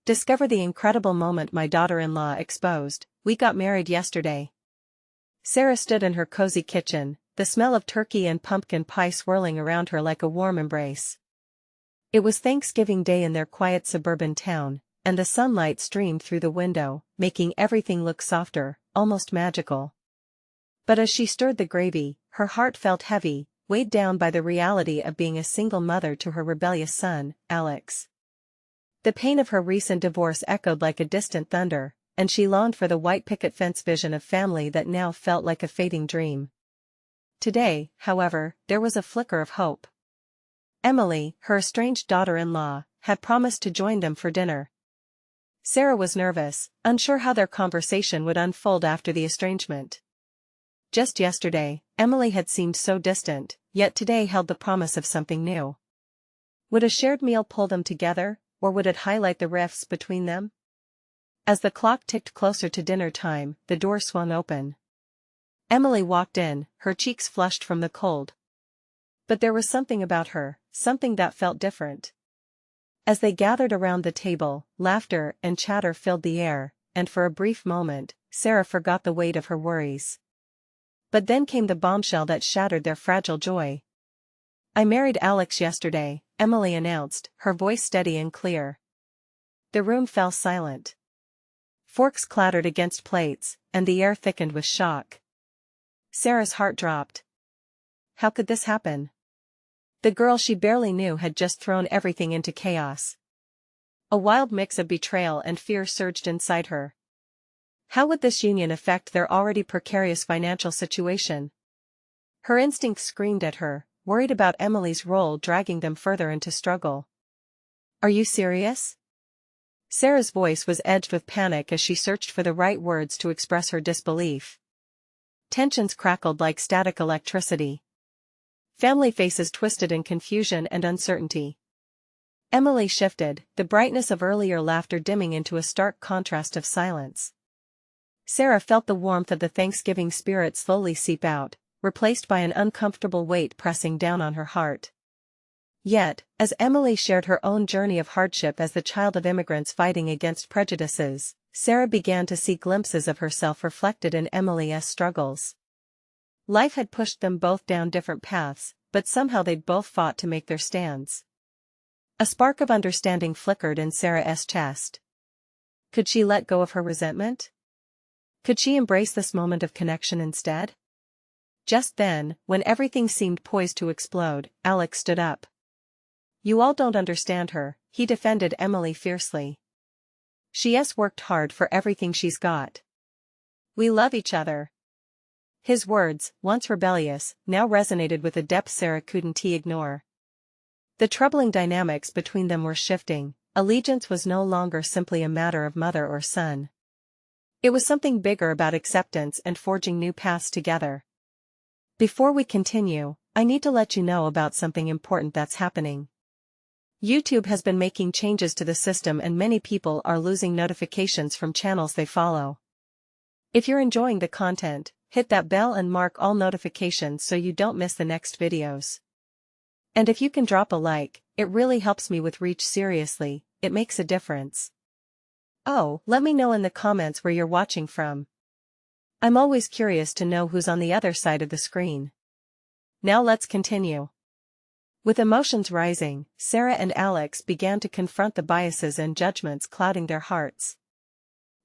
Discover the incredible moment my daughter-in-law exposed. We got married yesterday. Sarah stood in her cozy kitchen, the smell of turkey and pumpkin pie swirling around her like a warm embrace. It was Thanksgiving Day in their quiet suburban town, and the sunlight streamed through the window, making everything look softer, almost magical. But as she stirred the gravy, her heart felt heavy, weighed down by the reality of being a single mother to her rebellious son, Alex. The pain of her recent divorce echoed like a distant thunder, and she longed for the white picket fence vision of family that now felt like a fading dream. Today, however, there was a flicker of hope. Emily, her estranged daughter-in-law, had promised to join them for dinner. Sarah was nervous, unsure how their conversation would unfold after the estrangement. Just yesterday, Emily had seemed so distant, yet today held the promise of something new. Would a shared meal pull them together, or would it highlight the rifts between them? As the clock ticked closer to dinner time, the door swung open. Emily walked in, her cheeks flushed from the cold. But there was something about her, something that felt different. As they gathered around the table, laughter and chatter filled the air, and for a brief moment, Sarah forgot the weight of her worries. But then came the bombshell that shattered their fragile joy. "I married Alex yesterday," Emily announced, her voice steady and clear. The room fell silent. Forks clattered against plates, and the air thickened with shock. Sarah's heart dropped. How could this happen? The girl she barely knew had just thrown everything into chaos. A wild mix of betrayal and fear surged inside her. How would this union affect their already precarious financial situation? Her instincts screamed at her, worried about Emily's role dragging them further into struggle. "Are you serious?" Sarah's voice was edged with panic as she searched for the right words to express her disbelief. Tensions crackled like static electricity. Family faces twisted in confusion and uncertainty. Emily shifted, the brightness of earlier laughter dimming into a stark contrast of silence. Sarah felt the warmth of the Thanksgiving spirit slowly seep out, replaced by an uncomfortable weight pressing down on her heart. Yet, as Emily shared her own journey of hardship as the child of immigrants fighting against prejudices, Sarah began to see glimpses of herself reflected in Emily's struggles. Life had pushed them both down different paths, but somehow they'd both fought to make their stands. A spark of understanding flickered in Sarah's chest. Could she let go of her resentment? Could she embrace this moment of connection instead? Just then, when everything seemed poised to explode, Alex stood up. "You all don't understand her," he defended Emily fiercely. "She's worked hard for everything she's got. We love each other." His words, once rebellious, now resonated with a depth Sarah couldn't ignore. The troubling dynamics between them were shifting. Allegiance was no longer simply a matter of mother or son. It was something bigger about acceptance and forging new paths together. Before we continue, I need to let you know about something important that's happening. YouTube has been making changes to the system and many people are losing notifications from channels they follow. If you're enjoying the content, hit that bell and mark all notifications so you don't miss the next videos. And if you can drop a like, it really helps me with reach. Seriously, it makes a difference. Oh, let me know in the comments where you're watching from. I'm always curious to know who's on the other side of the screen. Now let's continue. With emotions rising, Sarah and Alex began to confront the biases and judgments clouding their hearts.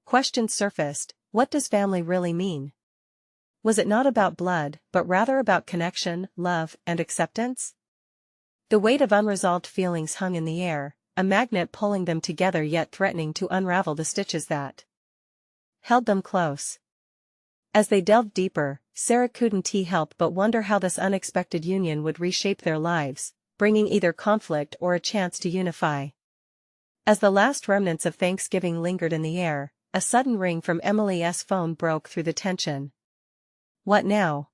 Questions surfaced. What does family really mean? Was it not about blood, but rather about connection, love, and acceptance? The weight of unresolved feelings hung in the air, a magnet pulling them together yet threatening to unravel the stitches that held them close. As they delved deeper, Sarah couldn't help but wonder how this unexpected union would reshape their lives, bringing either conflict or a chance to unify. As the last remnants of Thanksgiving lingered in the air, a sudden ring from Emily's phone broke through the tension. What now?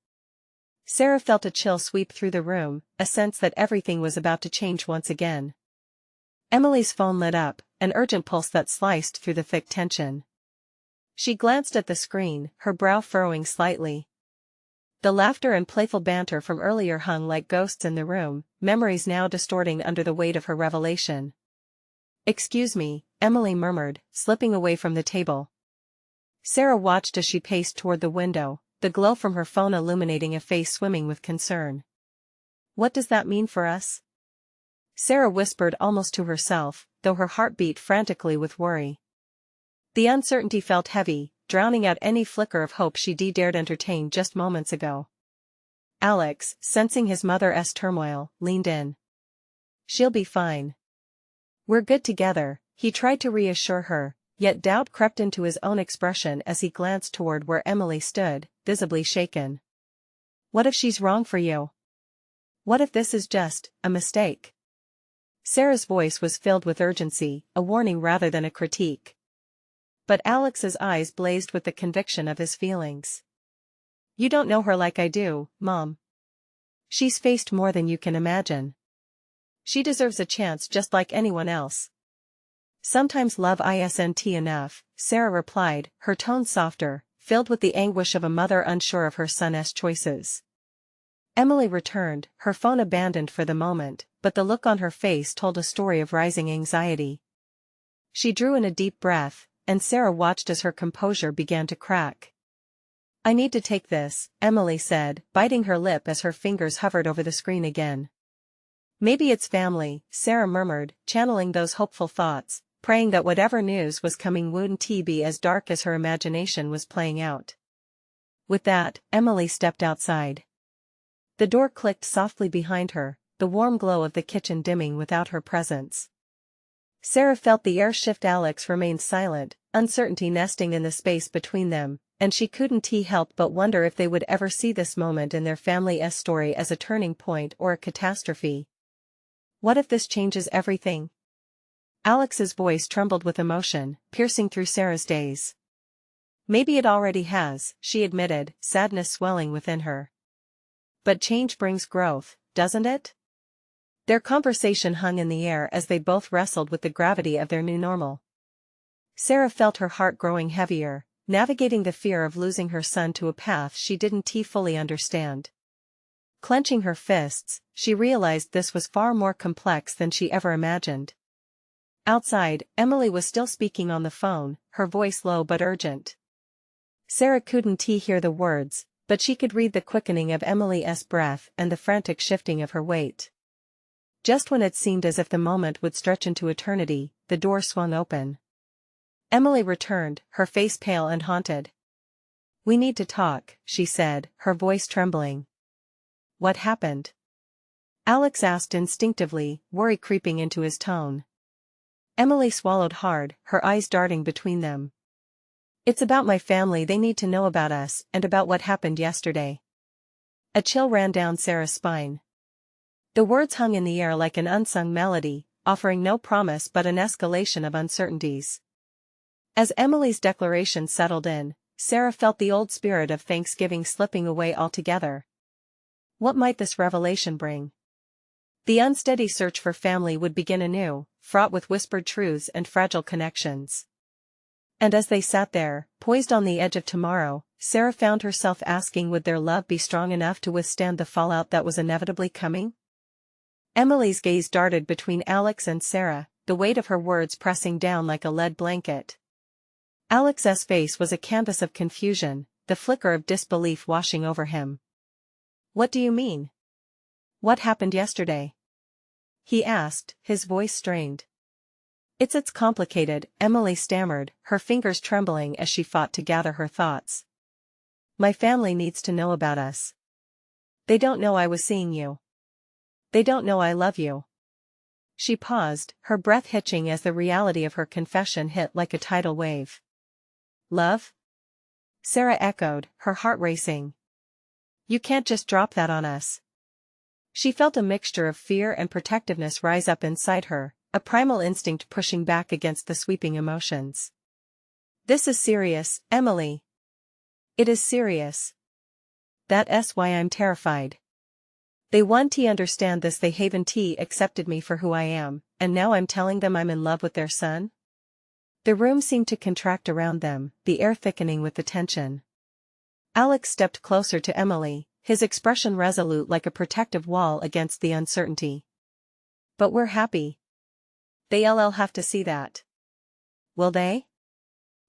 Sarah felt a chill sweep through the room, a sense that everything was about to change once again. Emily's phone lit up, an urgent pulse that sliced through the thick tension. She glanced at the screen, her brow furrowing slightly. The laughter and playful banter from earlier hung like ghosts in the room, memories now distorting under the weight of her revelation. Excuse me, Emily murmured, slipping away from the table. Sarah watched as she paced toward the window, the glow from her phone illuminating a face swimming with concern. What does that mean for us? Sarah whispered almost to herself, though her heart beat frantically with worry. The uncertainty felt heavy, drowning out any flicker of hope she dared entertain just moments ago. Alex, sensing his mother's turmoil, leaned in. She'll be fine. We're good together, he tried to reassure her, yet doubt crept into his own expression as he glanced toward where Emily stood, visibly shaken. What if she's wrong for you? What if this is just a mistake? Sarah's voice was filled with urgency, a warning rather than a critique. But Alex's eyes blazed with the conviction of his feelings. You don't know her like I do, Mom. She's faced more than you can imagine. She deserves a chance just like anyone else. Sometimes love isn't enough, Sarah replied, her tone softer, filled with the anguish of a mother unsure of her son's choices. Emily returned, her phone abandoned for the moment, but the look on her face told a story of rising anxiety. She drew in a deep breath, and Sarah watched as her composure began to crack. I need to take this, Emily said, biting her lip as her fingers hovered over the screen again. Maybe it's family, Sarah murmured, channeling those hopeful thoughts, praying that whatever news was coming wouldn't be as dark as her imagination was playing out. With that, Emily stepped outside. The door clicked softly behind her, the warm glow of the kitchen dimming without her presence. Sarah felt the air shift. Alex remained silent, uncertainty nesting in the space between them, and she couldn't help but wonder if they would ever see this moment in their family's story as a turning point or a catastrophe. What if this changes everything? Alex's voice trembled with emotion, piercing through Sarah's daze. Maybe it already has, she admitted, sadness swelling within her. But change brings growth, doesn't it? Their conversation hung in the air as they both wrestled with the gravity of their new normal. Sarah felt her heart growing heavier, navigating the fear of losing her son to a path she didn't fully understand. Clenching her fists, she realized this was far more complex than she ever imagined. Outside, Emily was still speaking on the phone, her voice low but urgent. Sarah couldn't hear the words, but she could read the quickening of Emily's breath and the frantic shifting of her weight. Just when it seemed as if the moment would stretch into eternity, the door swung open. Emily returned, her face pale and haunted. We need to talk, she said, her voice trembling. What happened? Alex asked instinctively, worry creeping into his tone. Emily swallowed hard, her eyes darting between them. It's about my family. They need to know about us and about what happened yesterday. A chill ran down Sarah's spine. The words hung in the air like an unsung melody, offering no promise but an escalation of uncertainties. As Emily's declaration settled in, Sarah felt the old spirit of Thanksgiving slipping away altogether. What might this revelation bring? The unsteady search for family would begin anew, fraught with whispered truths and fragile connections. And as they sat there, poised on the edge of tomorrow, Sarah found herself asking, would their love be strong enough to withstand the fallout that was inevitably coming? Emily's gaze darted between Alex and Sarah, the weight of her words pressing down like a lead blanket. Alex's face was a canvas of confusion, the flicker of disbelief washing over him. What do you mean? What happened yesterday? He asked, his voice strained. It's complicated, Emily stammered, her fingers trembling as she fought to gather her thoughts. My family needs to know about us. They don't know I was seeing you. They don't know I love you. She paused, her breath hitching as the reality of her confession hit like a tidal wave. Love? Sarah echoed, her heart racing. You can't just drop that on us. She felt a mixture of fear and protectiveness rise up inside her, a primal instinct pushing back against the sweeping emotions. This is serious, Emily. It is serious. That's why I'm terrified. They want to understand this. They haven't accepted me for who I am, and now I'm telling them I'm in love with their son? The room seemed to contract around them, the air thickening with the tension. Alex stepped closer to Emily, his expression resolute like a protective wall against the uncertainty. But we're happy. They'll have to see that. Will they?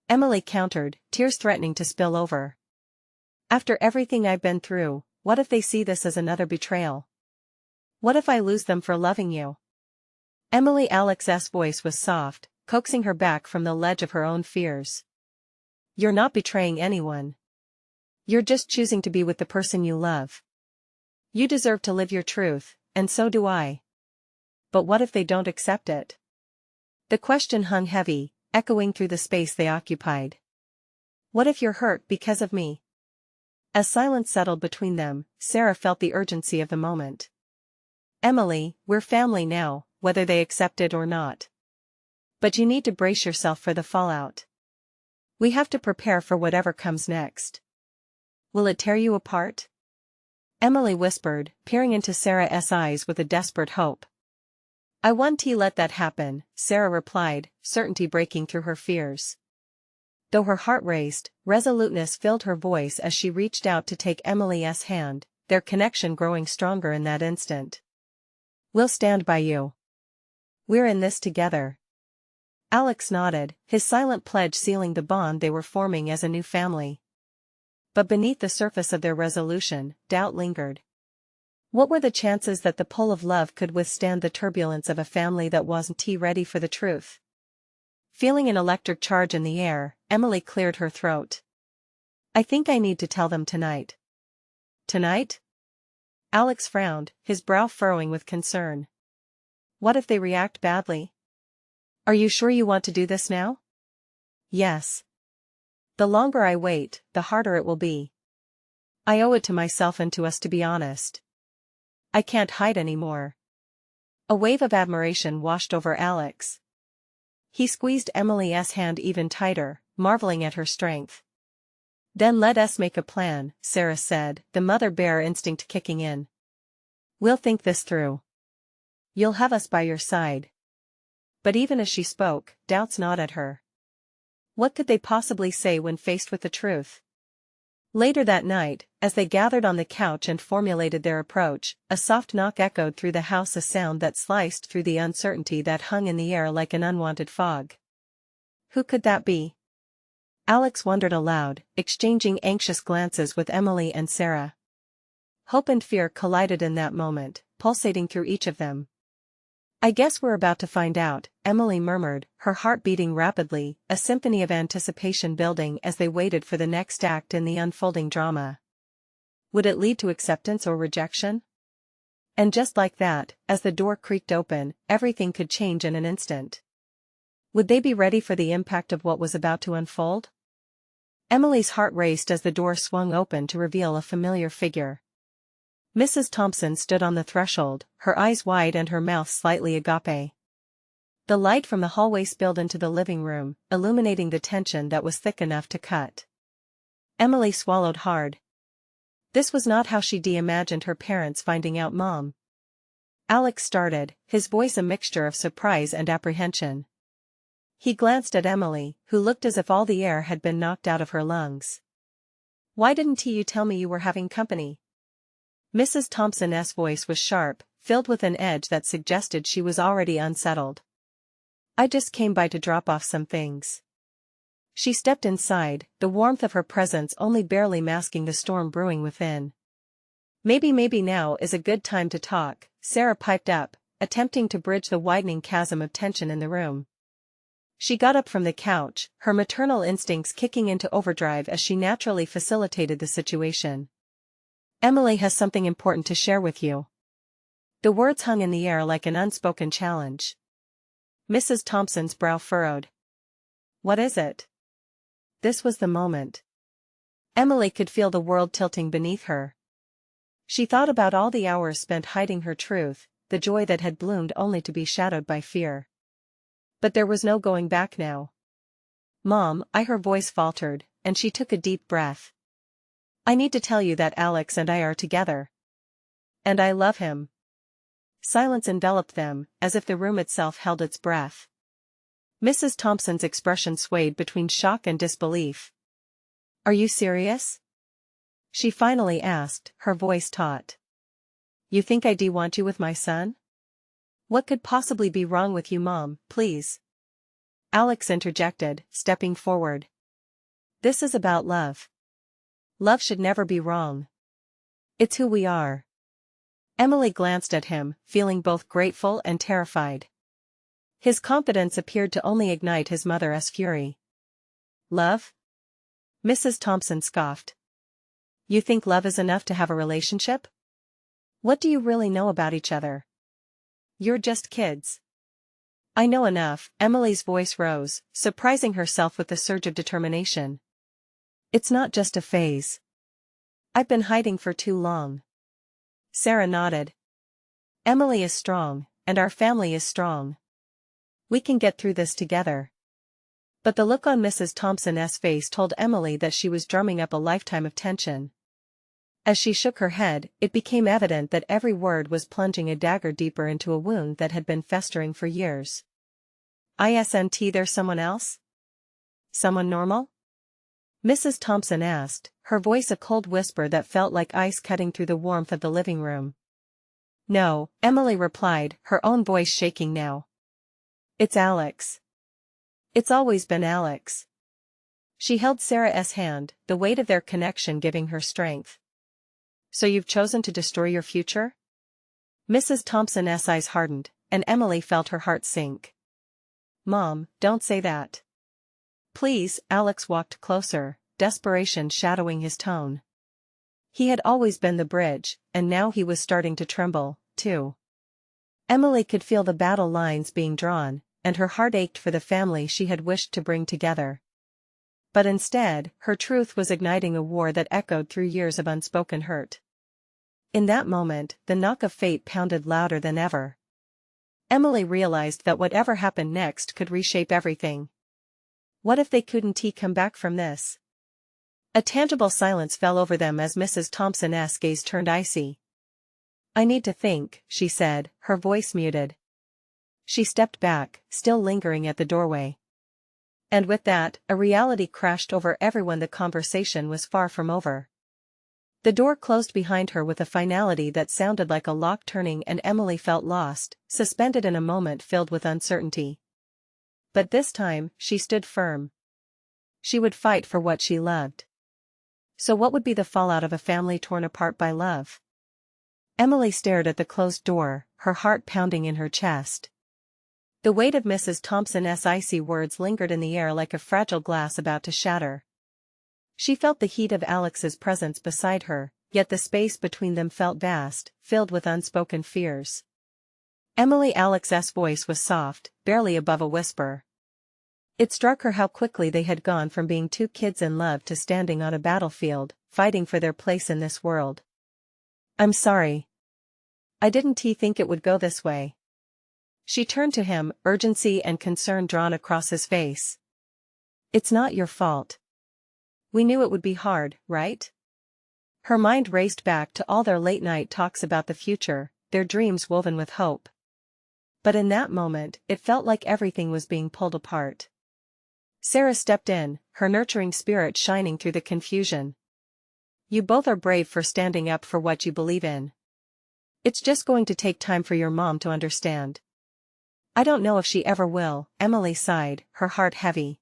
Emily countered, tears threatening to spill over. After everything I've been through, what if they see this as another betrayal? What if I lose them for loving you? Alex's voice was soft, coaxing her back from the ledge of her own fears. You're not betraying anyone. You're just choosing to be with the person you love. You deserve to live your truth, and so do I. But what if they don't accept it? The question hung heavy, echoing through the space they occupied. What if you're hurt because of me? As silence settled between them, Sarah felt the urgency of the moment. Emily, we're family now, whether they accept it or not. But you need to brace yourself for the fallout. We have to prepare for whatever comes next. Will it tear you apart? Emily whispered, peering into Sarah's eyes with a desperate hope. I won't let that happen, Sarah replied, certainty breaking through her fears. Though her heart raced, resoluteness filled her voice as she reached out to take Emily's hand, their connection growing stronger in that instant. We'll stand by you. We're in this together. Alex nodded, his silent pledge sealing the bond they were forming as a new family. But beneath the surface of their resolution, doubt lingered. What were the chances that the pull of love could withstand the turbulence of a family that wasn't ready for the truth? Feeling an electric charge in the air, Emily cleared her throat. I think I need to tell them tonight. Tonight? Alex frowned, his brow furrowing with concern. What if they react badly? Are you sure you want to do this now? Yes. The longer I wait, the harder it will be. I owe it to myself and to us to be honest. I can't hide anymore. A wave of admiration washed over Alex. He squeezed Emily's hand even tighter, marveling at her strength. Then let us make a plan, Sarah said, the mother bear instinct kicking in. We'll think this through. You'll have us by your side. But even as she spoke, doubts gnawed at her. What could they possibly say when faced with the truth? Later that night, as they gathered on the couch and formulated their approach, a soft knock echoed through the house, a sound that sliced through the uncertainty that hung in the air like an unwanted fog. Who could that be? Alex wondered aloud, exchanging anxious glances with Emily and Sarah. Hope and fear collided in that moment, pulsating through each of them. I guess we're about to find out, Emily murmured, her heart beating rapidly, a symphony of anticipation building as they waited for the next act in the unfolding drama. Would it lead to acceptance or rejection? And just like that, as the door creaked open, everything could change in an instant. Would they be ready for the impact of what was about to unfold? Emily's heart raced as the door swung open to reveal a familiar figure. Mrs. Thompson stood on the threshold, her eyes wide and her mouth slightly agape. The light from the hallway spilled into the living room, illuminating the tension that was thick enough to cut. Emily swallowed hard. This was not how she'd imagined her parents finding out Mom. Alex started, his voice a mixture of surprise and apprehension. He glanced at Emily, who looked as if all the air had been knocked out of her lungs. Why didn't you tell me you were having company? Mrs. Thompson's voice was sharp, filled with an edge that suggested she was already unsettled. I just came by to drop off some things. She stepped inside, the warmth of her presence only barely masking the storm brewing within. Maybe now is a good time to talk, Sarah piped up, attempting to bridge the widening chasm of tension in the room. She got up from the couch, her maternal instincts kicking into overdrive as she naturally facilitated the situation. Emily has something important to share with you. The words hung in the air like an unspoken challenge. Mrs. Thompson's brow furrowed. What is it? This was the moment. Emily could feel the world tilting beneath her. She thought about all the hours spent hiding her truth, the joy that had bloomed only to be shadowed by fear. But there was no going back now. Mom, her voice faltered, and she took a deep breath. I need to tell you that Alex and I are together. And I love him. Silence enveloped them, as if the room itself held its breath. Mrs. Thompson's expression swayed between shock and disbelief. Are you serious? She finally asked, her voice taut. You think I do want you with my son? What could possibly be wrong with you, Mom, please? Alex interjected, stepping forward. This is about love. Love should never be wrong. It's who we are. Emily glanced at him, feeling both grateful and terrified. His confidence appeared to only ignite his mother's fury. Love? Mrs. Thompson scoffed. You think love is enough to have a relationship? What do you really know about each other? You're just kids. I know enough. Emily's voice rose, surprising herself with the surge of determination. It's not just a phase. I've been hiding for too long. Sarah nodded. Emily is strong, and our family is strong. We can get through this together. But the look on Mrs. Thompson's face told Emily that she was drumming up a lifetime of tension. As she shook her head, it became evident that every word was plunging a dagger deeper into a wound that had been festering for years. Isn't there someone else? Someone normal? Mrs. Thompson asked, her voice a cold whisper that felt like ice cutting through the warmth of the living room. No, Emily replied, her own voice shaking now. It's Alex. It's always been Alex. She held Sarah's hand, the weight of their connection giving her strength. So you've chosen to destroy your future? Mrs. Thompson's eyes hardened, and Emily felt her heart sink. Mom, don't say that. Please. Alex walked closer, desperation shadowing his tone. He had always been the bridge, and now he was starting to tremble, too. Emily could feel the battle lines being drawn, and her heart ached for the family she had wished to bring together. But instead, her truth was igniting a war that echoed through years of unspoken hurt. In that moment, the knock of fate pounded louder than ever. Emily realized that whatever happened next could reshape everything. What if they couldn't come back from this? A tangible silence fell over them as Mrs. Thompson's gaze turned icy. I need to think, she said, her voice muted. She stepped back, still lingering at the doorway. And with that, a reality crashed over everyone. The conversation was far from over. The door closed behind her with a finality that sounded like a lock turning, and Emily felt lost, suspended in a moment filled with uncertainty. But this time, she stood firm. She would fight for what she loved. So what would be the fallout of a family torn apart by love? Emily stared at the closed door, her heart pounding in her chest. The weight of Mrs. Thompson's icy words lingered in the air like a fragile glass about to shatter. She felt the heat of Alex's presence beside her, yet the space between them felt vast, filled with unspoken fears. Alex's voice was soft, barely above a whisper. It struck her how quickly they had gone from being two kids in love to standing on a battlefield, fighting for their place in this world. I'm sorry. I didn't think it would go this way. She turned to him, urgency and concern drawn across his face. It's not your fault. We knew it would be hard, right? Her mind raced back to all their late-night talks about the future, their dreams woven with hope. But in that moment, it felt like everything was being pulled apart. Sarah stepped in, her nurturing spirit shining through the confusion. You both are brave for standing up for what you believe in. It's just going to take time for your mom to understand. I don't know if she ever will, Emily sighed, her heart heavy.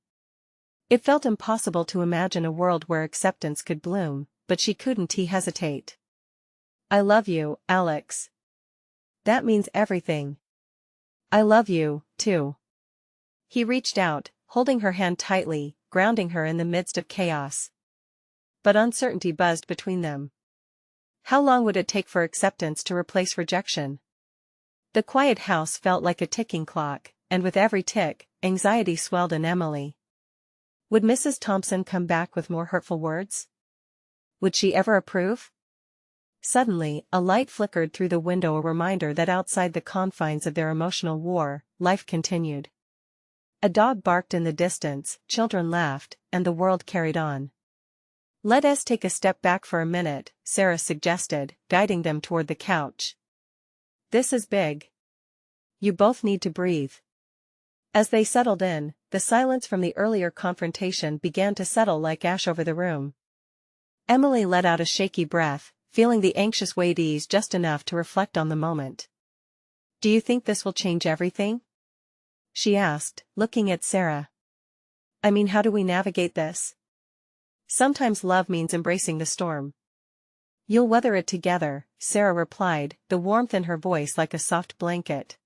It felt impossible to imagine a world where acceptance could bloom, but she couldn't hesitate. I love you, Alex. That means everything. I love you, too. He reached out, holding her hand tightly, grounding her in the midst of chaos. But uncertainty buzzed between them. How long would it take for acceptance to replace rejection? The quiet house felt like a ticking clock, and with every tick, anxiety swelled in Emily. Would Mrs. Thompson come back with more hurtful words? Would she ever approve? Suddenly, a light flickered through the window, a reminder that outside the confines of their emotional war, life continued. A dog barked in the distance, children laughed, and the world carried on. Let us take a step back for a minute, Sarah suggested, guiding them toward the couch. This is big. You both need to breathe. As they settled in, the silence from the earlier confrontation began to settle like ash over the room. Emily let out a shaky breath, feeling the anxious weight ease just enough to reflect on the moment. Do you think this will change everything? She asked, looking at Sarah. I mean, how do we navigate this? Sometimes love means embracing the storm. You'll weather it together, Sarah replied, the warmth in her voice like a soft blanket.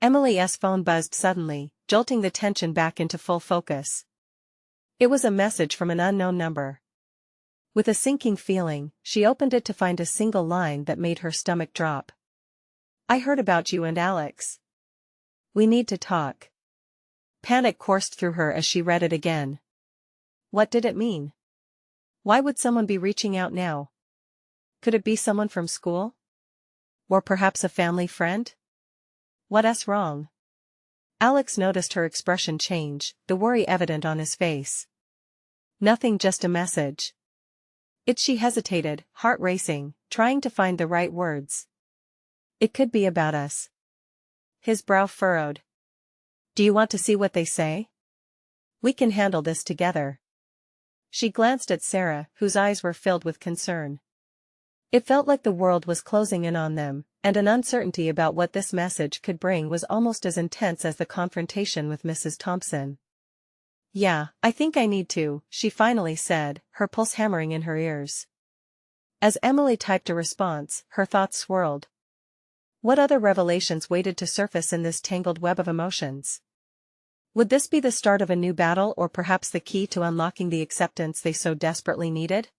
Emily's phone buzzed suddenly, jolting the tension back into full focus. It was a message from an unknown number. With a sinking feeling, she opened it to find a single line that made her stomach drop. I heard about you and Alex. We need to talk. Panic coursed through her as she read it again. What did it mean? Why would someone be reaching out now? Could it be someone from school? Or perhaps a family friend? What's wrong? Alex noticed her expression change, the worry evident on his face. Nothing, just a message. She hesitated, heart racing, trying to find the right words. It could be about us. His brow furrowed. Do you want to see what they say? We can handle this together. She glanced at Sarah, whose eyes were filled with concern. It felt like the world was closing in on them, and an uncertainty about what this message could bring was almost as intense as the confrontation with Mrs. Thompson. Yeah, I think I need to, she finally said, her pulse hammering in her ears. As Emily typed a response, her thoughts swirled. What other revelations waited to surface in this tangled web of emotions? Would this be the start of a new battle, or perhaps the key to unlocking the acceptance they so desperately needed?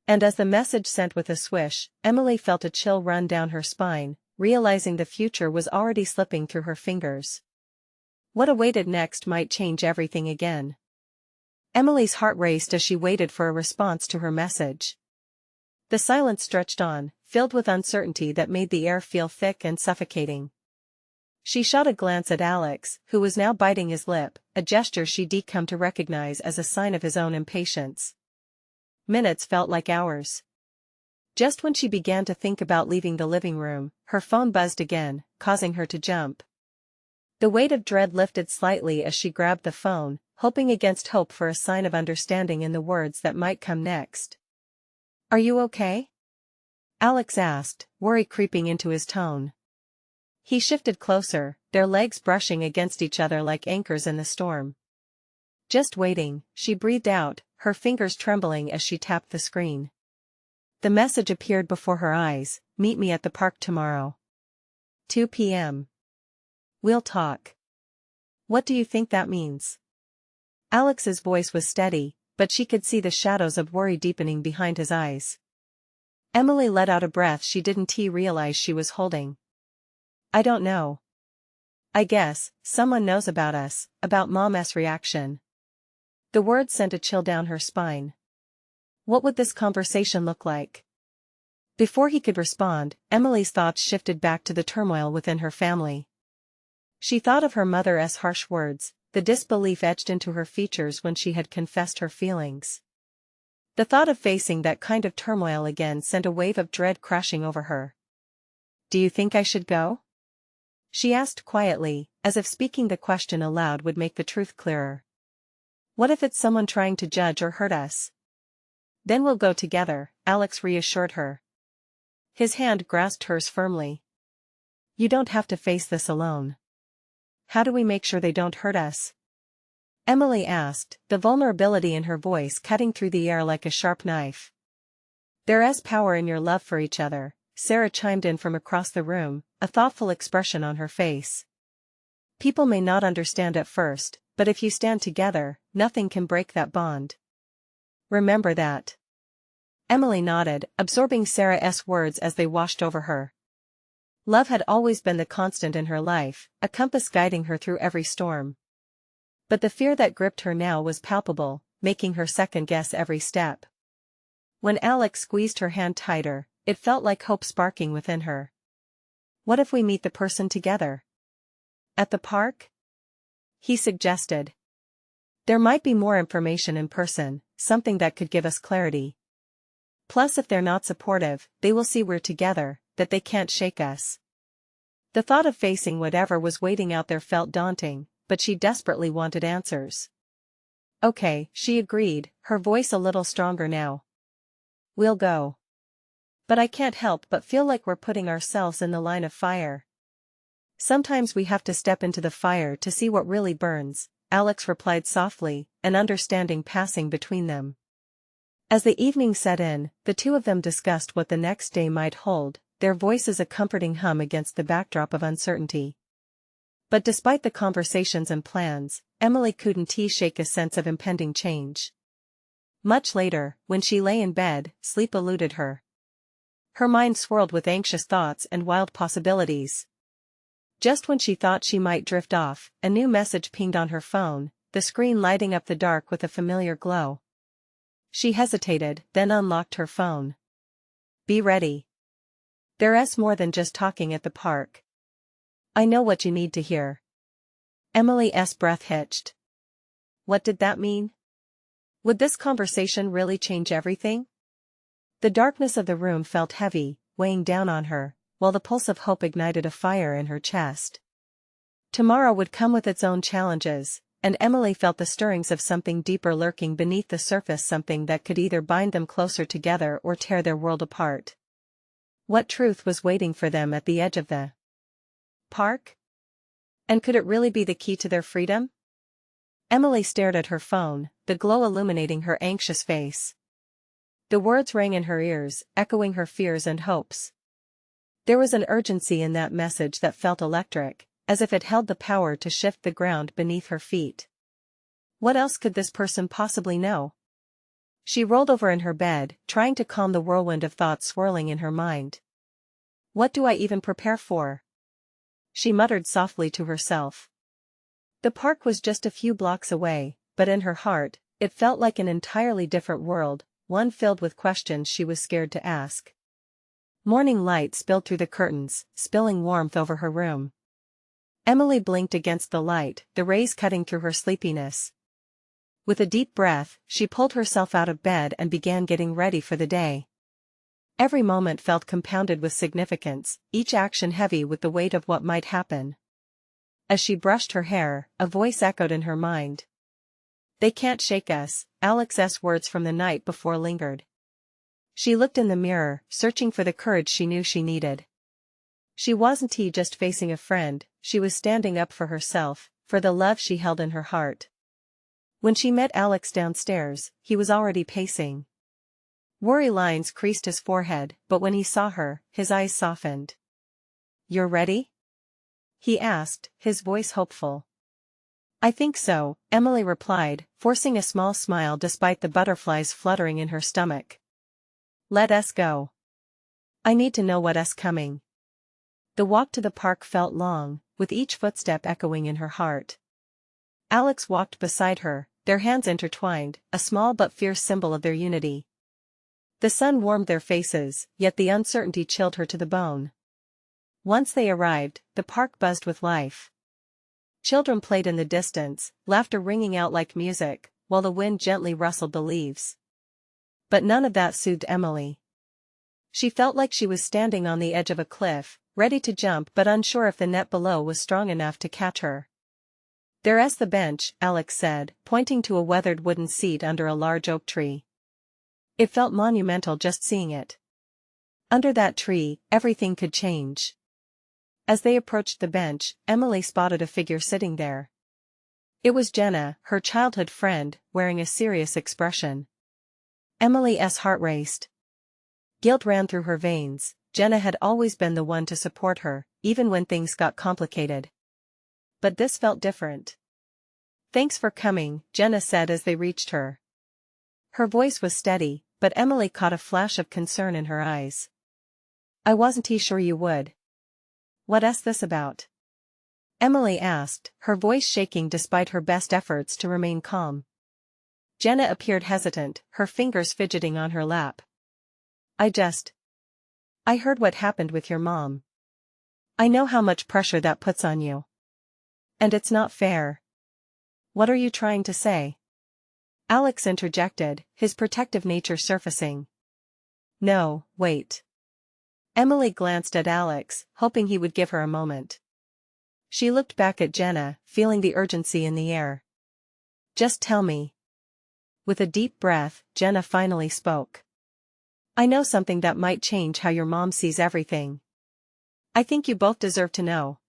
And as the message sent with a swish, Emily felt a chill run down her spine, realizing the future was already slipping through her fingers. What awaited next might change everything again. Emily's heart raced as she waited for a response to her message. The silence stretched on, filled with uncertainty that made the air feel thick and suffocating. She shot a glance at Alex, who was now biting his lip, a gesture she'd come to recognize as a sign of his own impatience. Minutes felt like hours. Just when she began to think about leaving the living room, her phone buzzed again, causing her to jump. The weight of dread lifted slightly as she grabbed the phone, hoping against hope for a sign of understanding in the words that might come next. Are you okay? Alex asked, worry creeping into his tone. He shifted closer, their legs brushing against each other like anchors in the storm. Just waiting, she breathed out, her fingers trembling as she tapped the screen. The message appeared before her eyes, meet me at the park tomorrow. 2 p.m. We'll talk. What do you think that means? Alex's voice was steady, but she could see the shadows of worry deepening behind his eyes. Emily let out a breath she didn't realize she was holding. I don't know. I guess someone knows about us, about Mom's reaction. The words sent a chill down her spine. What would this conversation look like? Before he could respond, Emily's thoughts shifted back to the turmoil within her family. She thought of her mother's harsh words, the disbelief etched into her features when she had confessed her feelings. The thought of facing that kind of turmoil again sent a wave of dread crashing over her. Do you think I should go? She asked quietly, as if speaking the question aloud would make the truth clearer. What if it's someone trying to judge or hurt us? Then we'll go together, Alex reassured her. His hand grasped hers firmly. You don't have to face this alone. How do we make sure they don't hurt us? Emily asked, the vulnerability in her voice cutting through the air like a sharp knife. There's power in your love for each other, Sarah chimed in from across the room, a thoughtful expression on her face. People may not understand at first, but if you stand together, nothing can break that bond. Remember that. Emily nodded, absorbing Sarah's words as they washed over her. Love had always been the constant in her life, a compass guiding her through every storm. But the fear that gripped her now was palpable, making her second-guess every step. When Alex squeezed her hand tighter, it felt like hope sparking within her. What if we meet the person together? At the park? He suggested. There might be more information in person, something that could give us clarity. Plus, if they're not supportive, they will see we're together, that they can't shake us. The thought of facing whatever was waiting out there felt daunting, but she desperately wanted answers. Okay, she agreed, her voice a little stronger now. We'll go. But I can't help but feel like we're putting ourselves in the line of fire. Sometimes we have to step into the fire to see what really burns, Alex replied softly, an understanding passing between them. As the evening set in, the two of them discussed what the next day might hold, their voices a comforting hum against the backdrop of uncertainty. But despite the conversations and plans, Emily couldn't shake a sense of impending change. Much later, when she lay in bed, sleep eluded her. Her mind swirled with anxious thoughts and wild possibilities. Just when she thought she might drift off, a new message pinged on her phone, the screen lighting up the dark with a familiar glow. She hesitated, then unlocked her phone. Be ready. There's more than just talking at the park. I know what you need to hear. Emily's breath hitched. What did that mean? Would this conversation really change everything? The darkness of the room felt heavy, weighing down on her, while the pulse of hope ignited a fire in her chest. Tomorrow would come with its own challenges, and Emily felt the stirrings of something deeper lurking beneath the surface, something that could either bind them closer together or tear their world apart. What truth was waiting for them at the edge of the park? And could it really be the key to their freedom? Emily stared at her phone, the glow illuminating her anxious face. The words rang in her ears, echoing her fears and hopes. There was an urgency in that message that felt electric, as if it held the power to shift the ground beneath her feet. What else could this person possibly know? She rolled over in her bed, trying to calm the whirlwind of thoughts swirling in her mind. What do I even prepare for? She muttered softly to herself. The park was just a few blocks away, but in her heart, it felt like an entirely different world, one filled with questions she was scared to ask. Morning light spilled through the curtains, spilling warmth over her room. Emily blinked against the light, the rays cutting through her sleepiness. With a deep breath, she pulled herself out of bed and began getting ready for the day. Every moment felt compounded with significance, each action heavy with the weight of what might happen. As she brushed her hair, a voice echoed in her mind. They can't shake us, Alex's words from the night before lingered. She looked in the mirror, searching for the courage she knew she needed. She wasn't just facing a friend, she was standing up for herself, for the love she held in her heart. When she met Alex downstairs, he was already pacing. Worry lines creased his forehead, but when he saw her, his eyes softened. You're ready? He asked, his voice hopeful. I think so, Emily replied, forcing a small smile despite the butterflies fluttering in her stomach. Let us go. I need to know what's coming. The walk to the park felt long, with each footstep echoing in her heart. Alex walked beside her, their hands intertwined, a small but fierce symbol of their unity. The sun warmed their faces, yet the uncertainty chilled her to the bone. Once they arrived, the park buzzed with life. Children played in the distance, laughter ringing out like music, while the wind gently rustled the leaves. But none of that soothed Emily. She felt like she was standing on the edge of a cliff, ready to jump but unsure if the net below was strong enough to catch her. There's the bench, Alex said, pointing to a weathered wooden seat under a large oak tree. It felt monumental just seeing it. Under that tree, everything could change. As they approached the bench, Emily spotted a figure sitting there. It was Jenna, her childhood friend, wearing a serious expression. Emily's heart raced. Guilt ran through her veins. Jenna had always been the one to support her, even when things got complicated. But this felt different. Thanks for coming, Jenna said as they reached her. Her voice was steady, but Emily caught a flash of concern in her eyes. I wasn't sure you would. What's this about? Emily asked, her voice shaking despite her best efforts to remain calm. Jenna appeared hesitant, her fingers fidgeting on her lap. I heard what happened with your mom. I know how much pressure that puts on you. And it's not fair. What are you trying to say? Alex interjected, his protective nature surfacing. No, wait. Emily glanced at Alex, hoping he would give her a moment. She looked back at Jenna, feeling the urgency in the air. Just tell me. With a deep breath, Jenna finally spoke. I know something that might change how your mom sees everything. I think you both deserve to know.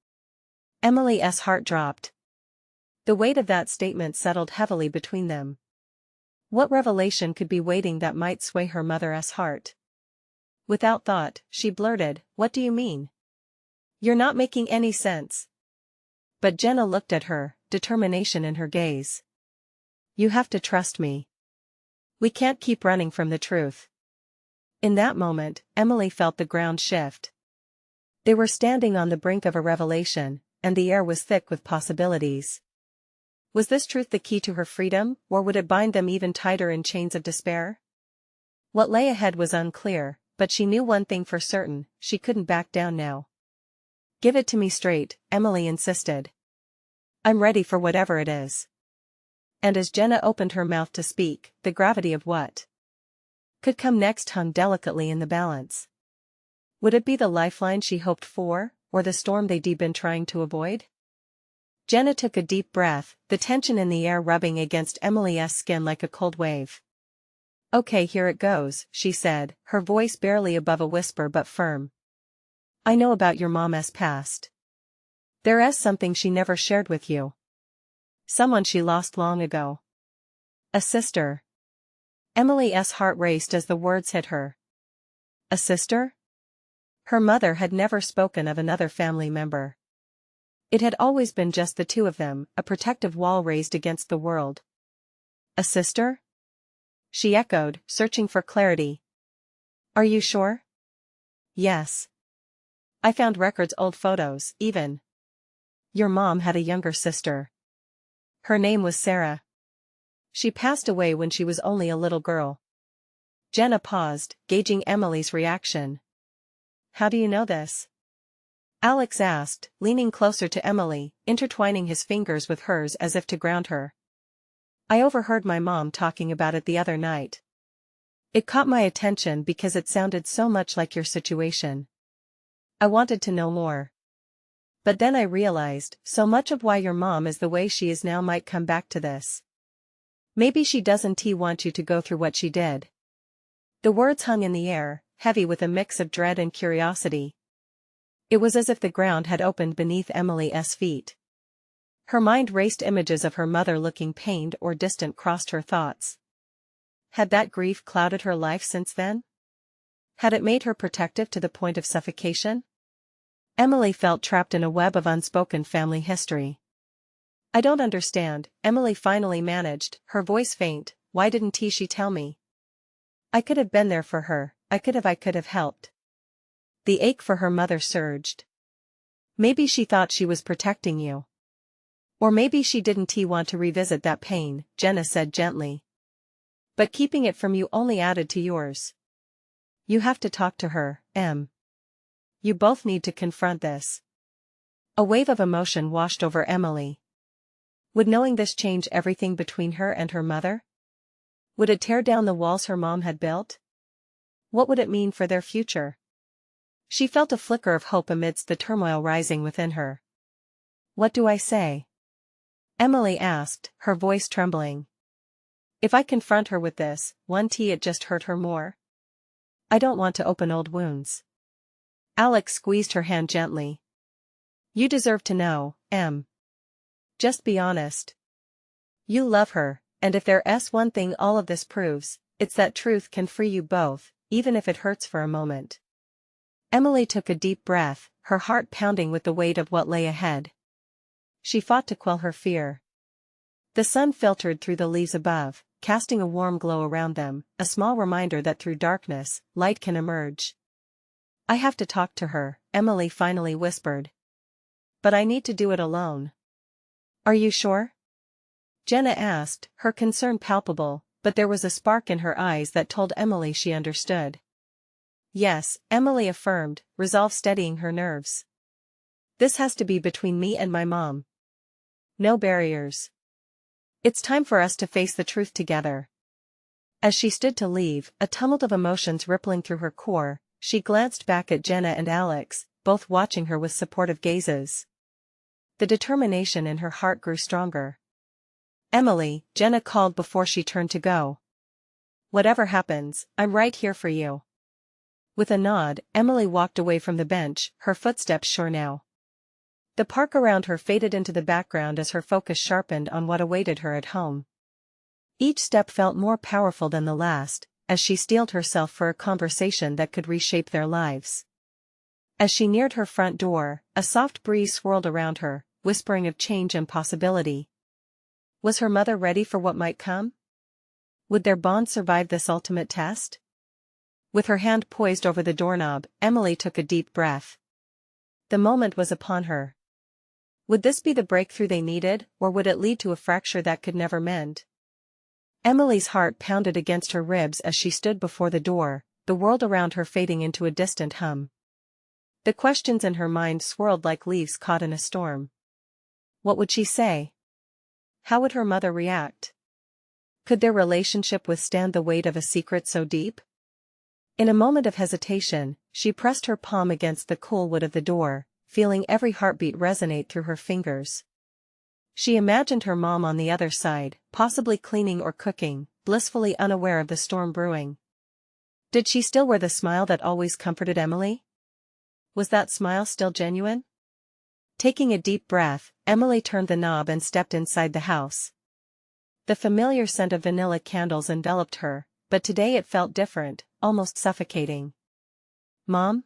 Emily's heart dropped. The weight of that statement settled heavily between them. What revelation could be waiting that might sway her mother's heart? Without thought, she blurted, "What do you mean? You're not making any sense." But Jenna looked at her, determination in her gaze. "You have to trust me. We can't keep running from the truth." In that moment, Emily felt the ground shift. They were standing on the brink of a revelation, and the air was thick with possibilities. Was this truth the key to her freedom, or would it bind them even tighter in chains of despair? What lay ahead was unclear, but she knew one thing for certain: she couldn't back down now. "Give it to me straight," Emily insisted. "I'm ready for whatever it is." And as Jenna opened her mouth to speak, the gravity of what could come next hung delicately in the balance. Would it be the lifeline she hoped for, or the storm they'd been trying to avoid? Jenna took a deep breath, the tension in the air rubbing against Emily's skin like a cold wave. "Okay, here it goes," she said, her voice barely above a whisper but firm. "I know about your mom's past. There is something she never shared with you. Someone she lost long ago. A sister." Emily's heart raced as the words hit her. A sister? Her mother had never spoken of another family member. It had always been just the two of them, a protective wall raised against the world. "A sister?" she echoed, searching for clarity. "Are you sure?" "Yes. I found records, old photos, even. Your mom had a younger sister. Her name was Sarah. She passed away when she was only a little girl." Jenna paused, gauging Emily's reaction. "How do you know this?" Alex asked, leaning closer to Emily, intertwining his fingers with hers as if to ground her. "I overheard my mom talking about it the other night. It caught my attention because it sounded so much like your situation. I wanted to know more. But then I realized, so much of why your mom is the way she is now might come back to this. Maybe she doesn't want you to go through what she did." The words hung in the air, heavy with a mix of dread and curiosity. It was as if the ground had opened beneath Emily's feet. Her mind raced, images of her mother looking pained or distant crossed her thoughts. Had that grief clouded her life since then? Had it made her protective to the point of suffocation? Emily felt trapped in a web of unspoken family history. "I don't understand," Emily finally managed, her voice faint. "Why didn't she tell me? I could have been there for her, I could have helped." The ache for her mother surged. "Maybe she thought she was protecting you. Or maybe she didn't want to revisit that pain," Jenna said gently. "But keeping it from you only added to yours. You have to talk to her, Em. You both need to confront this." A wave of emotion washed over Emily. Would knowing this change everything between her and her mother? Would it tear down the walls her mom had built? What would it mean for their future? She felt a flicker of hope amidst the turmoil rising within her. "What do I say?" Emily asked, her voice trembling. "If I confront her with this, it just hurt her more. I don't want to open old wounds." Alex squeezed her hand gently. "You deserve to know, Em. Just be honest. You love her, and if there's one thing all of this proves, it's that truth can free you both, even if it hurts for a moment." Emily took a deep breath, her heart pounding with the weight of what lay ahead. She fought to quell her fear. The sun filtered through the leaves above, casting a warm glow around them, a small reminder that through darkness, light can emerge. "I have to talk to her," Emily finally whispered. "But I need to do it alone." "Are you sure?" Jenna asked, her concern palpable, but there was a spark in her eyes that told Emily she understood. "Yes," Emily affirmed, resolve steadying her nerves. "This has to be between me and my mom. No barriers. It's time for us to face the truth together." As she stood to leave, a tumult of emotions rippling through her core, she glanced back at Jenna and Alex, both watching her with supportive gazes. The determination in her heart grew stronger. "Emily," Jenna called before she turned to go. "Whatever happens, I'm right here for you." With a nod, Emily walked away from the bench, her footsteps sure now. The park around her faded into the background as her focus sharpened on what awaited her at home. Each step felt more powerful than the last, as she steeled herself for a conversation that could reshape their lives. As she neared her front door, a soft breeze swirled around her, whispering of change and possibility. Was her mother ready for what might come? Would their bond survive this ultimate test? With her hand poised over the doorknob, Emily took a deep breath. The moment was upon her. Would this be the breakthrough they needed, or would it lead to a fracture that could never mend? Emily's heart pounded against her ribs as she stood before the door, the world around her fading into a distant hum. The questions in her mind swirled like leaves caught in a storm. What would she say? How would her mother react? Could their relationship withstand the weight of a secret so deep? In a moment of hesitation, she pressed her palm against the cool wood of the door, feeling every heartbeat resonate through her fingers. She imagined her mom on the other side, possibly cleaning or cooking, blissfully unaware of the storm brewing. Did she still wear the smile that always comforted Emily? Was that smile still genuine? Taking a deep breath, Emily turned the knob and stepped inside the house. The familiar scent of vanilla candles enveloped her, but today it felt different, almost suffocating. "Mom?"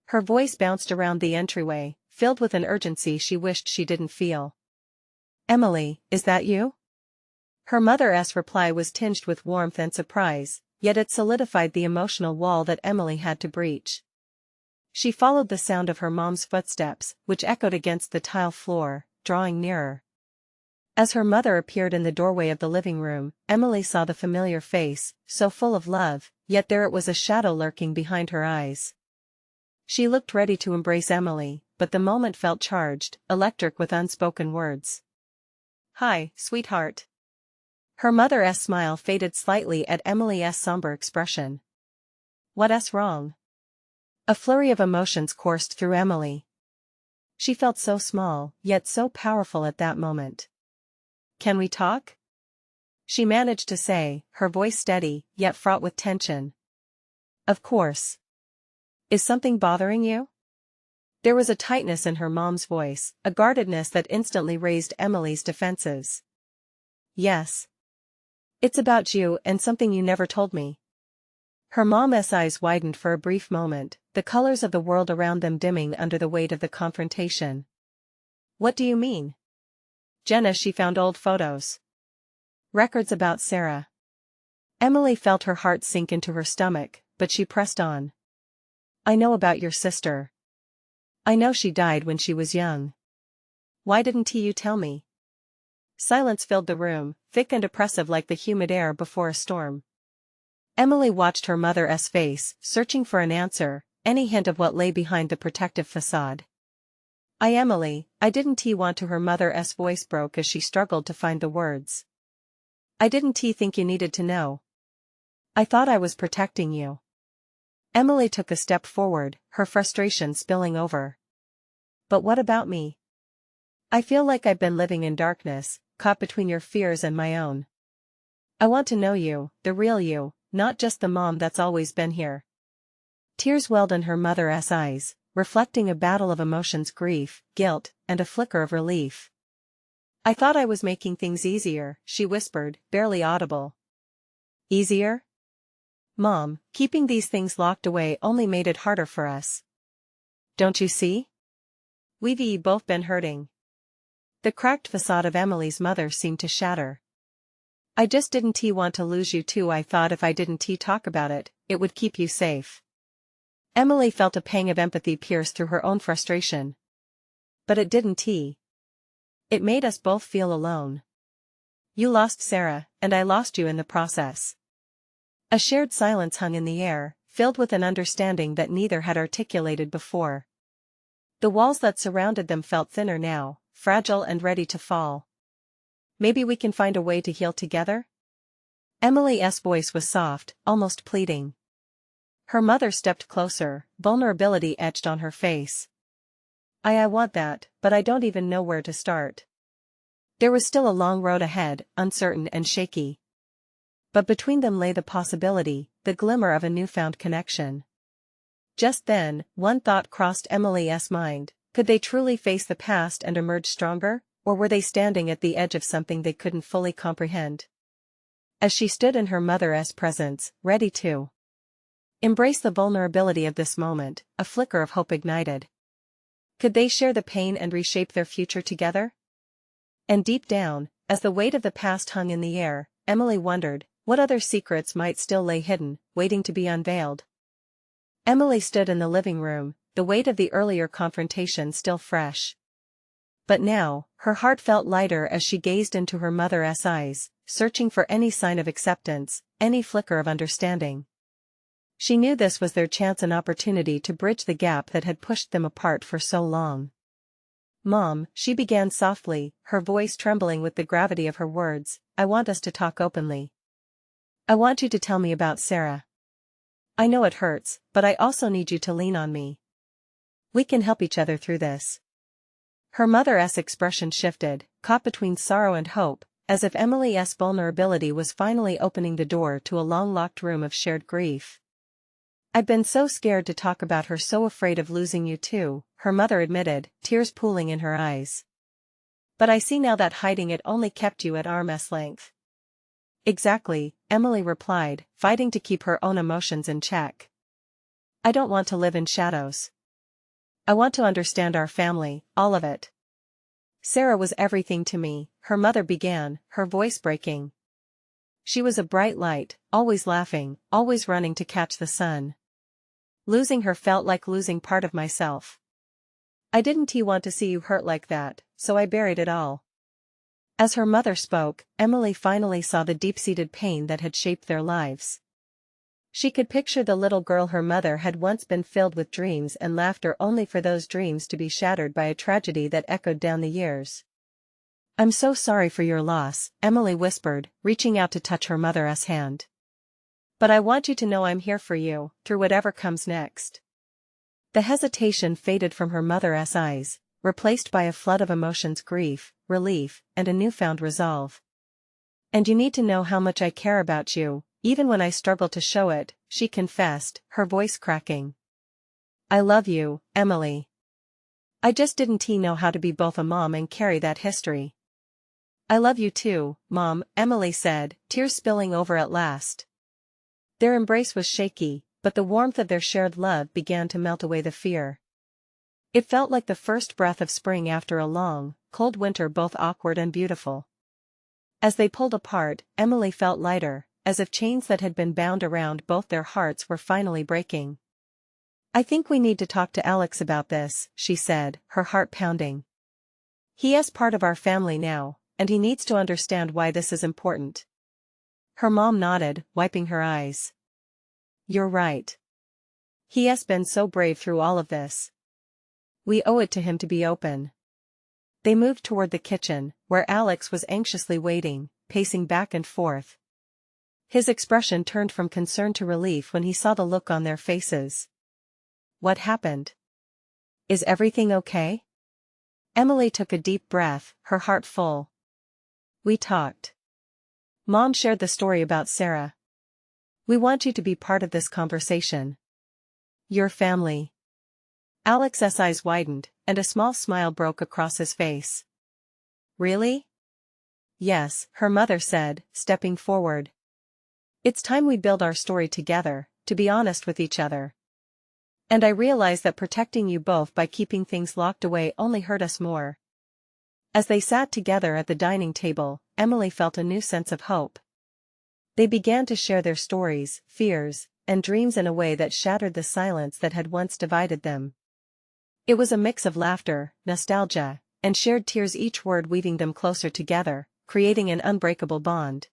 Her voice bounced around the entryway, filled with an urgency she wished she didn't feel. "Emily, is that you?" Her mother's reply was tinged with warmth and surprise, yet it solidified the emotional wall that Emily had to breach. She followed the sound of her mom's footsteps, which echoed against the tile floor, drawing nearer. As her mother appeared in the doorway of the living room, Emily saw the familiar face, so full of love, yet there it was a shadow lurking behind her eyes. She looked ready to embrace Emily, but the moment felt charged, electric with unspoken words. "Hi, sweetheart." Her mother's smile faded slightly at Emily's somber expression. "What's wrong?" A flurry of emotions coursed through Emily. She felt so small, yet so powerful at that moment. "Can we talk?" she managed to say, her voice steady, yet fraught with tension. "Of course. Is something bothering you?" There was a tightness in her mom's voice, a guardedness that instantly raised Emily's defenses. "Yes. It's about you and something you never told me." Her mom's eyes widened for a brief moment, the colors of the world around them dimming under the weight of the confrontation. "What do you mean?" "Jenna, she found old photos. Records about Sarah." Emily felt her heart sink into her stomach, but she pressed on. "I know about your sister. I know she died when she was young. Why didn't you tell me?" Silence filled the room, thick and oppressive like the humid air before a storm. Emily watched her mother's face, searching for an answer, any hint of what lay behind the protective facade. Emily, I didn't want to." Her mother's voice broke as she struggled to find the words. "I didn't think you needed to know. I thought I was protecting you." Emily took a step forward, her frustration spilling over. "But what about me? I feel like I've been living in darkness, caught between your fears and my own. I want to know you, the real you, not just the mom that's always been here." Tears welled in her mother's eyes, reflecting a battle of emotions: grief, guilt, and a flicker of relief. "I thought I was making things easier," she whispered, barely audible. "Easier? Mom, keeping these things locked away only made it harder for us. Don't you see? We've both been hurting." The cracked facade of Emily's mother seemed to shatter. "I just didn't want to lose you too. I thought if I didn't talk about it, it would keep you safe." Emily felt a pang of empathy pierce through her own frustration. "But it didn't. It made us both feel alone. You lost Sarah, and I lost you in the process." A shared silence hung in the air, filled with an understanding that neither had articulated before. The walls that surrounded them felt thinner now, fragile and ready to fall. "Maybe we can find a way to heal together?" Emily's voice was soft, almost pleading. Her mother stepped closer, vulnerability etched on her face. I want that, but I don't even know where to start." There was still a long road ahead, uncertain and shaky. But between them lay the possibility, the glimmer of a newfound connection. Just then, one thought crossed Emily's mind: Could they truly face the past and emerge stronger, or were they standing at the edge of something they couldn't fully comprehend? As she stood in her mother's presence, ready to embrace the vulnerability of this moment, a flicker of hope ignited. Could they share the pain and reshape their future together? And deep down, as the weight of the past hung in the air, Emily wondered, what other secrets might still lay hidden, waiting to be unveiled? Emily stood in the living room, the weight of the earlier confrontation still fresh. But now, her heart felt lighter as she gazed into her mother's eyes, searching for any sign of acceptance, any flicker of understanding. She knew this was their chance and opportunity to bridge the gap that had pushed them apart for so long. "Mom," she began softly, her voice trembling with the gravity of her words, "I want us to talk openly. I want you to tell me about Sarah. I know it hurts, but I also need you to lean on me. We can help each other through this." Her mother's expression shifted, caught between sorrow and hope, as if Emily's vulnerability was finally opening the door to a long-locked room of shared grief. "I've been so scared to talk about her, so afraid of losing you too," her mother admitted, tears pooling in her eyes. "But I see now that hiding it only kept you at arm's length." "Exactly," Emily replied, fighting to keep her own emotions in check. "I don't want to live in shadows. I want to understand our family, all of it. Sarah was everything to me," her mother began, her voice breaking. "She was a bright light, always laughing, always running to catch the sun. Losing her felt like losing part of myself. I didn't want to see you hurt like that, so I buried it all." As her mother spoke, Emily finally saw the deep-seated pain that had shaped their lives. She could picture the little girl her mother had once been, filled with dreams and laughter, only for those dreams to be shattered by a tragedy that echoed down the years. "I'm so sorry for your loss," Emily whispered, reaching out to touch her mother's hand. "But I want you to know I'm here for you, through whatever comes next." The hesitation faded from her mother's eyes, replaced by a flood of emotions: grief, relief, and a newfound resolve. "And you need to know how much I care about you, even when I struggle to show it," she confessed, her voice cracking. "I love you, Emily. I just didn't know how to be both a mom and carry that history." "I love you too, Mom," Emily said, tears spilling over at last. Their embrace was shaky, but the warmth of their shared love began to melt away the fear. It felt like the first breath of spring after a long, cold winter, both awkward and beautiful. As they pulled apart, Emily felt lighter, as if chains that had been bound around both their hearts were finally breaking. "I think we need to talk to Alex about this," she said, her heart pounding. "He is part of our family now, and he needs to understand why this is important." Her mom nodded, wiping her eyes. "You're right. He has been so brave through all of this. We owe it to him to be open." They moved toward the kitchen, where Alex was anxiously waiting, pacing back and forth. His expression turned from concern to relief when he saw the look on their faces. "What happened? Is everything okay?" Emily took a deep breath, her heart full. "We talked. Mom shared the story about Sarah. We want you to be part of this conversation. Your family." Alex's eyes widened, and a small smile broke across his face. "Really?" "Yes," her mother said, stepping forward. "It's time we build our story together, to be honest with each other. And I realize that protecting you both by keeping things locked away only hurt us more." As they sat together at the dining table, Emily felt a new sense of hope. They began to share their stories, fears, and dreams in a way that shattered the silence that had once divided them. It was a mix of laughter, nostalgia, and shared tears, each word weaving them closer together, creating an unbreakable bond.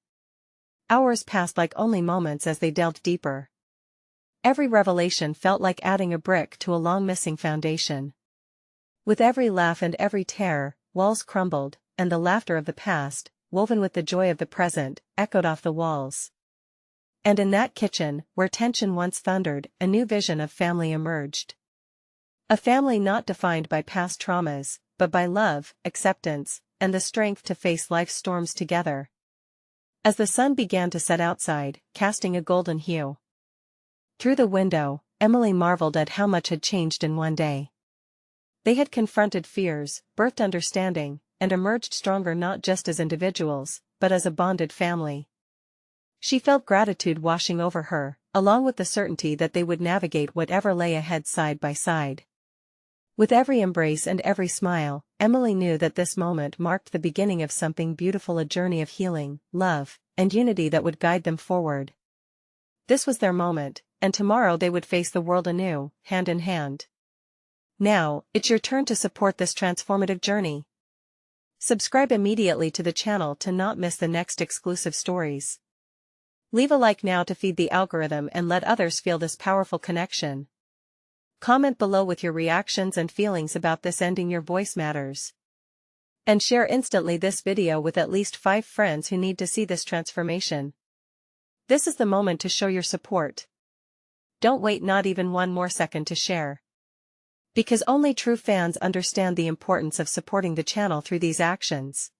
Hours passed like only moments as they delved deeper. Every revelation felt like adding a brick to a long-missing foundation. With every laugh and every tear, walls crumbled, and the laughter of the past, woven with the joy of the present, echoed off the walls. And in that kitchen, where tension once thundered, a new vision of family emerged. A family not defined by past traumas, but by love, acceptance, and the strength to face life's storms together. As the sun began to set outside, casting a golden hue through the window, Emily marveled at how much had changed in one day. They had confronted fears, birthed understanding, and emerged stronger not just as individuals, but as a bonded family. She felt gratitude washing over her, along with the certainty that they would navigate whatever lay ahead side by side. With every embrace and every smile, Emily knew that this moment marked the beginning of something beautiful, a journey of healing, love, and unity that would guide them forward. This was their moment, and tomorrow they would face the world anew, hand in hand. Now, it's your turn to support this transformative journey. Subscribe immediately to the channel to not miss the next exclusive stories. Leave a like now to feed the algorithm and let others feel this powerful connection. Comment below with your reactions and feelings about this ending. Your voice matters. And share instantly this video with at least 5 friends who need to see this transformation. This is the moment to show your support. Don't wait not even one more second to share. Because only true fans understand the importance of supporting the channel through these actions.